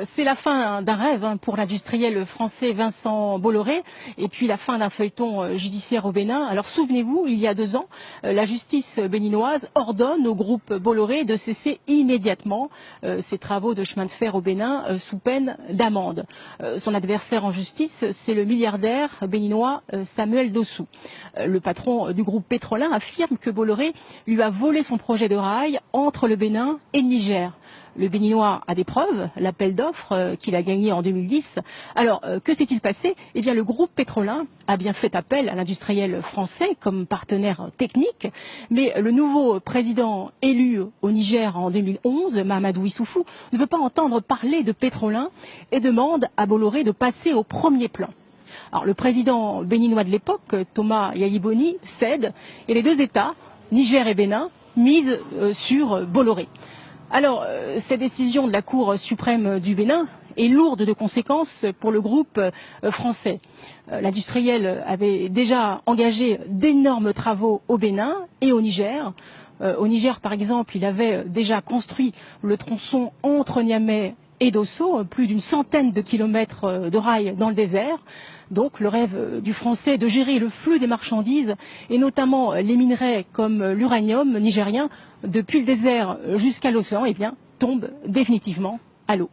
C'est la fin d'un rêve pour l'industriel français Vincent Bolloré et puis la fin d'un feuilleton judiciaire au Bénin. Alors souvenez-vous, il y a 2 ans, la justice béninoise ordonne au groupe Bolloré de cesser immédiatement ses travaux de chemin de fer au Bénin sous peine d'amende. Son adversaire en justice, c'est le milliardaire béninois Samuel Dossou. Le patron du groupe pétrolin affirme que Bolloré lui a volé son projet de rail entre le Bénin et le Niger. Le Béninois a des preuves, l'appel d'offres qu'il a gagné en 2010. Alors, que s'est-il passé? Eh bien, le groupe pétrolin a bien fait appel à l'industriel français comme partenaire technique, mais le nouveau président élu au Niger en 2011, Mahamadou Issoufou, ne veut pas entendre parler de pétrolin et demande à Bolloré de passer au premier plan. Alors, le président béninois de l'époque, Thomas Yayi cède et les 2 États, Niger et Bénin, misent sur Bolloré. Alors, cette décision de la Cour suprême du Bénin est lourde de conséquences pour le groupe français. L'industriel avait déjà engagé d'énormes travaux au Bénin et au Niger. Au Niger, par exemple, il avait déjà construit le tronçon entre Niamey et Dosso, plus d'une centaine de kilomètres de rails dans le désert. Donc le rêve du français de gérer le flux des marchandises et notamment les minerais comme l'uranium nigérien depuis le désert jusqu'à l'océan, eh bien, tombe définitivement à l'eau.